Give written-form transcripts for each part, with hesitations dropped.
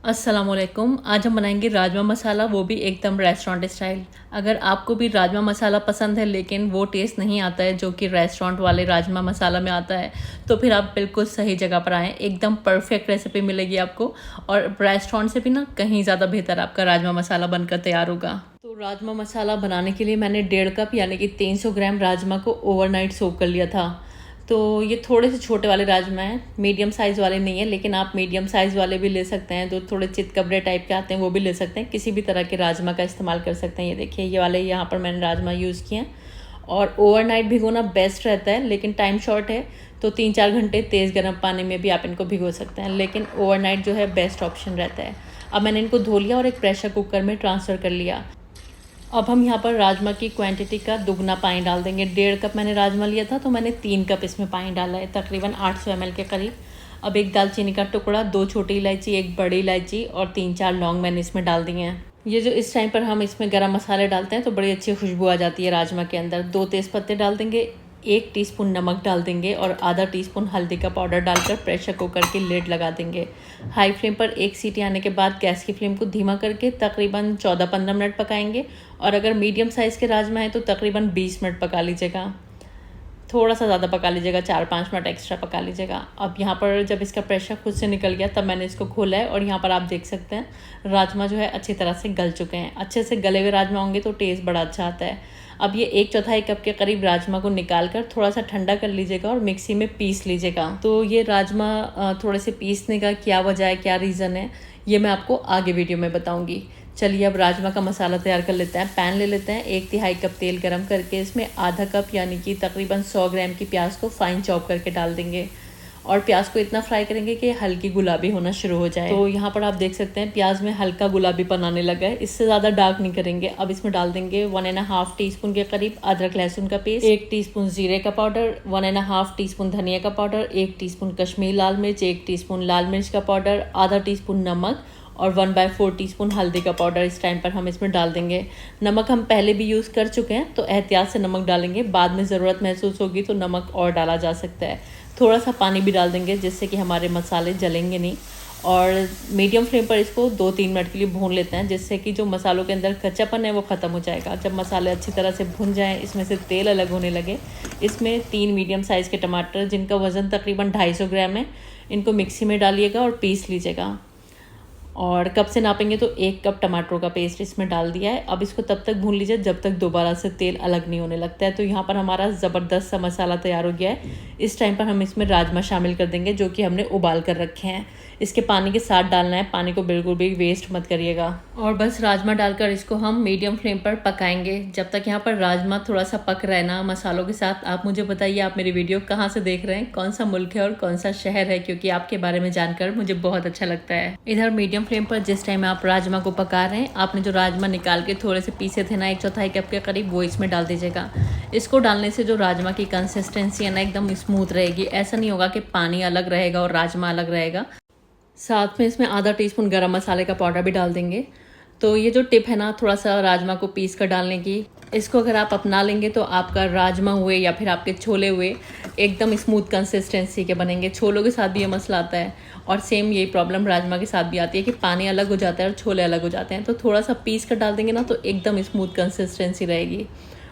अस्सलामुअलैकुम। आज हम बनाएंगे राजमा मसाला, वो भी एकदम रेस्टोरेंट स्टाइल। अगर आपको भी राजमा मसाला पसंद है लेकिन वो टेस्ट नहीं आता है जो कि रेस्टोरेंट वाले राजमा मसाला में आता है, तो फिर आप बिल्कुल सही जगह पर आएँ। एकदम परफेक्ट रेसिपी मिलेगी आपको और रेस्टोरेंट से भी ना कहीं ज़्यादा बेहतर आपका राजमा मसाला बनकर तैयार होगा। तो राजमा मसाला बनाने के लिए मैंने 1.5 कप यानी कि 300 ग्राम राजमा को ओवरनाइट सोक कर लिया था। तो ये थोड़े से छोटे वाले राजमा हैं, मीडियम साइज़ वाले नहीं है, लेकिन आप मीडियम साइज़ वाले भी ले सकते हैं। जो थोड़े चितकबरे टाइप के आते हैं वो भी ले सकते हैं। किसी भी तरह के राजमा का इस्तेमाल कर सकते हैं। ये देखिए, ये वाले यहाँ पर मैंने राजमा यूज़ किए हैं। और ओवरनाइट भिगोना बेस्ट रहता है, लेकिन टाइम शॉर्ट है तो 3-4 घंटे तेज़ गर्म पानी में भी आप इनको भिगो सकते हैं, लेकिन ओवरनाइट जो है बेस्ट ऑप्शन रहता है। अब मैंने इनको धो लिया और एक प्रेशर कुकर में ट्रांसफ़र कर लिया। अब हम यहाँ पर राजमा की क्वांटिटी का दुगना पानी डाल देंगे। 1.5 कप मैंने राजमा लिया था तो मैंने 3 कप इसमें पानी डाला है, तकरीबन 800 ml के करीब। अब एक दालचीनी का टुकड़ा, 2 छोटी इलायची, एक बड़ी इलायची और 3-4 लौंग मैंने इसमें डाल दिए हैं। ये जो इस टाइम पर हम इसमें गरम मसाले डालते हैं तो बड़ी अच्छी खुशबू आ जाती है राजमा के अंदर। 2 तेज़पत्ते डाल देंगे, 1 टीस्पून नमक डाल देंगे और आधा टीस्पून हल्दी का पाउडर डालकर प्रेशर कुकर की लिड लगा देंगे। हाई फ्लेम पर 1 सीटी आने के बाद गैस की फ्लेम को धीमा करके तकरीबन 14-15 मिनट पकाएंगे। और अगर मीडियम साइज़ के राजमा हैं तो तकरीबन 20 मिनट पका लीजिएगा। थोड़ा सा ज़्यादा पका लीजिएगा, 4-5 मिनट एक्स्ट्रा पका लीजिएगा। अब यहाँ पर जब इसका प्रेशर खुद से निकल गया तब मैंने इसको खोला है और यहाँ पर आप देख सकते हैं राजमा जो है अच्छी तरह से गल चुके हैं। अच्छे से गले हुए राजमा होंगे तो टेस्ट बड़ा अच्छा आता है। अब ये 1/4 कप के करीब राजमा को निकाल कर थोड़ा सा ठंडा कर लीजिएगा और मिक्सी में पीस लीजिएगा। तो ये राजमा थोड़े से पीसने का क्या वजह है, क्या रीज़न है, ये मैं आपको आगे वीडियो में बताऊँगी। चलिए अब राजमा का मसाला तैयार कर लेते हैं। पैन ले लेते हैं, 1/3 कप तेल गरम करके इसमें आधा कप यानी कि तकरीबन 100 ग्राम की प्याज को फाइन चॉप करके डाल देंगे। और प्याज को इतना फ्राई करेंगे कि हल्की गुलाबी होना शुरू हो जाए। तो यहाँ पर आप देख सकते हैं प्याज में हल्का गुलाबीपन आने लगा है, इससे ज़्यादा डार्क नहीं करेंगे। अब इसमें डाल देंगे 1.5 टीस्पून के करीब अदरक लहसुन का पेस्ट, 1 टीस्पून जीरे का पाउडर, 1.5 टीस्पून धनिया का पाउडर, 1 टीस्पून कश्मीरी लाल मिर्च, 1 टीस्पून लाल मिर्च का पाउडर, आधा टीस्पून नमक और 1/4 टीस्पून हल्दी का पाउडर इस टाइम पर हम इसमें डाल देंगे। नमक हम पहले भी यूज़ कर चुके हैं तो एहतियात से नमक डालेंगे, बाद में ज़रूरत महसूस होगी तो नमक और डाला जा सकता है। थोड़ा सा पानी भी डाल देंगे जिससे कि हमारे मसाले जलेंगे नहीं। और मीडियम फ्लेम पर इसको 2-3 मिनट के लिए भून लेते हैं, जिससे कि जो मसालों के अंदर कच्चापन है वो ख़त्म हो जाएगा। जब मसाले अच्छी तरह से भुन जाएँ, इसमें से तेल अलग होने लगे, इसमें 3 मीडियम साइज़ के टमाटर जिनका वज़न तकरीबन 250 ग्राम है, इनको मिक्सी में डालिएगा और पीस लीजिएगा। और कप से नापेंगे तो 1 कप टमाटरों का पेस्ट इसमें डाल दिया है। अब इसको तब तक भून लीजिए जब तक दोबारा से तेल अलग नहीं होने लगता है। तो यहाँ पर हमारा ज़बरदस्त सा मसाला तैयार हो गया है। इस टाइम पर हम इसमें राजमा शामिल कर देंगे जो कि हमने उबाल कर रखे हैं। इसके पानी के साथ डालना है, पानी को बिल्कुल भी वेस्ट मत करिएगा। और बस राजमा डालकर इसको हम मीडियम फ्लेम पर पकाएंगे जब तक यहाँ पर राजमा थोड़ा सा पक रहा है ना मसालों के साथ। आप मुझे बताइए आप मेरी वीडियो कहाँ से देख रहे हैं, कौन सा मुल्क है और कौन सा शहर है, क्योंकि आपके बारे में जानकर मुझे बहुत अच्छा लगता है। इधर मीडियम फ्लेम पर जिस टाइम आप राजमा को पका रहे हैं, आपने जो राजमा निकाल के थोड़े से पीसे थे ना 1/4 कप के करीब, वो इसमें डाल दीजिएगा। इसको डालने से जो राजमा की कंसिस्टेंसी है ना एकदम स्मूथ रहेगी। ऐसा नहीं होगा कि पानी अलग रहेगा और राजमा अलग रहेगा। साथ में इसमें आधा टीस्पून गरम मसाले का पाउडर भी डाल देंगे। तो ये जो टिप है ना थोड़ा सा राजमा को पीस कर डालने की, इसको अगर आप अपना लेंगे तो आपका राजमा हुए या फिर आपके छोले हुए एकदम स्मूथ कंसिस्टेंसी के बनेंगे। छोलों के साथ भी ये मसला आता है और सेम यही प्रॉब्लम राजमा के साथ भी आती है कि पानी अलग हो जाता है और छोले अलग हो जाते हैं। तो थोड़ा सा पीस कर डाल देंगे ना तो एकदम स्मूथ कंसिस्टेंसी रहेगी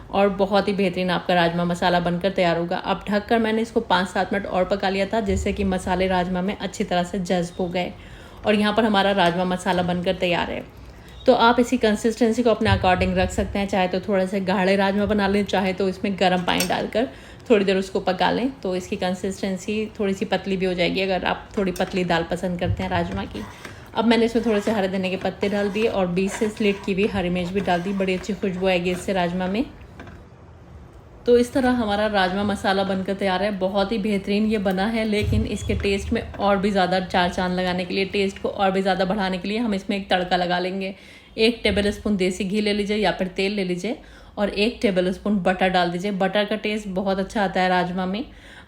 और बहुत ही बेहतरीन आपका राजमा मसाला बनकर तैयार होगा। अब ढककर मैंने इसको 5-7 मिनट और पका लिया था, जिससे कि मसाले राजमा में अच्छी तरह से जज्ब हो गए और यहाँ पर हमारा राजमा मसाला बनकर तैयार है। तो आप इसी कंसिस्टेंसी को अपने अकॉर्डिंग रख सकते हैं। चाहे तो थोड़े से गाढ़े राजमा बना लें, चाहे तो इसमें गर्म पानी डालकर थोड़ी देर उसको पका लें तो इसकी कंसिस्टेंसी थोड़ी सी पतली भी हो जाएगी, अगर आप थोड़ी पतली दाल पसंद करते हैं राजमा की। अब मैंने इसमें थोड़े से हरे धनिया के पत्ते डाल दिए और 20 से स्लिट की हुई हरी मिर्च भी डाल दी। बड़ी अच्छी खुशबू आएगी इससे राजमा में। तो इस तरह हमारा राजमा मसाला बनकर तैयार है। बहुत ही बेहतरीन ये बना है, लेकिन इसके टेस्ट में और भी ज़्यादा चार चांद लगाने के लिए, टेस्ट को और भी ज़्यादा बढ़ाने के लिए हम इसमें एक तड़का लगा लेंगे। 1 टेबल स्पून देसी घी ले लीजिए या फिर तेल ले लीजिए और 1 टेबल स्पून बटर डाल दीजिए। बटर का टेस्ट बहुत अच्छा आता है राजमा में।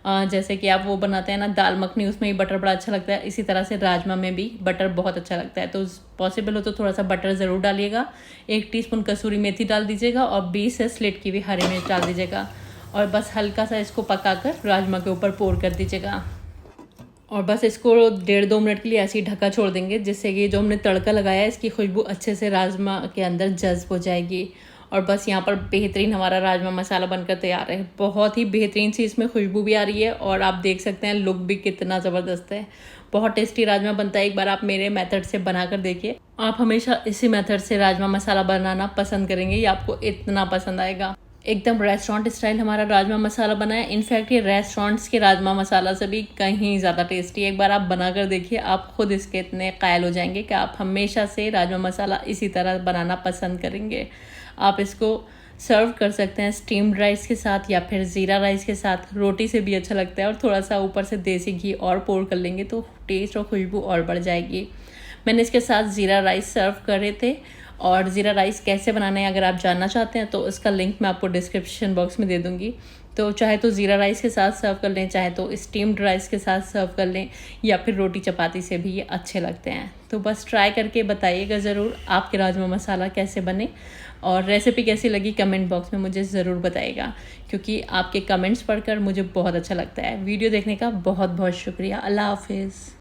जैसे कि आप वो बनाते हैं ना दाल मखनी, उसमें भी बटर बड़ा अच्छा लगता है, इसी तरह से राजमा में भी बटर बहुत अच्छा लगता है। तो पॉसिबल हो तो थोड़ा सा बटर ज़रूर डालिएगा। 1 टीस्पून कसूरी मेथी डाल दीजिएगा और 20 से स्लिट की हुई हरी मिर्च डाल दीजिएगा और बस हल्का सा इसको पकाकर राजमा के ऊपर पोर कर दीजिएगा। और बस इसको 1.5-2 मिनट के लिए ऐसे ही ढका छोड़ देंगे, जिससे कि जो हमने तड़का लगाया है इसकी खुशबू अच्छे से राजमा के अंदर जज्ब हो जाएगी। और बस यहाँ पर बेहतरीन हमारा राजमा मसाला बनकर तैयार है। बहुत ही बेहतरीन सी इसमें खुशबू भी आ रही है और आप देख सकते हैं लुक भी कितना ज़बरदस्त है। बहुत टेस्टी राजमा बनता है। एक बार आप मेरे मेथड से बना कर देखिए। आप हमेशा इसी मेथड से राजमा मसाला बनाना पसंद करेंगे, ये आपको इतना पसंद आएगा। एकदम रेस्टोरेंट स्टाइल हमारा राजमा मसाला बना है। इनफैक्ट ये रेस्टोरेंट्स के राजमा मसाला से भी कहीं ज़्यादा टेस्टी है। एक बार आप बना कर देखिए, आप खुद इसके इतने कायल हो जाएंगे कि आप हमेशा से राजमा मसाला इसी तरह बनाना पसंद करेंगे। आप इसको सर्व कर सकते हैं स्टीम्ड राइस के साथ या फिर ज़ीरा राइस के साथ। रोटी से भी अच्छा लगता है और थोड़ा सा ऊपर से देसी घी और पोर कर लेंगे तो टेस्ट और खुशबू और बढ़ जाएगी। मैंने इसके साथ ज़ीरा राइस सर्व करे थे और ज़ीरा राइस कैसे बनाना है अगर आप जानना चाहते हैं तो इसका लिंक मैं आपको डिस्क्रिप्शन बॉक्स में दे दूँगी। तो चाहे तो ज़ीरा राइस के साथ सर्व कर लें, चाहे तो स्टीम्ड राइस के साथ सर्व कर लें या फिर रोटी चपाती से भी ये अच्छे लगते हैं। तो बस ट्राई करके बताइएगा ज़रूर आपके राजमा मसाला कैसे बने और रेसिपी कैसी लगी कमेंट बॉक्स में मुझे ज़रूर बताइएगा, क्योंकि आपके कमेंट्स पढ़कर मुझे बहुत अच्छा लगता है। वीडियो देखने का बहुत बहुत शुक्रिया। अल्लाह हाफिज़।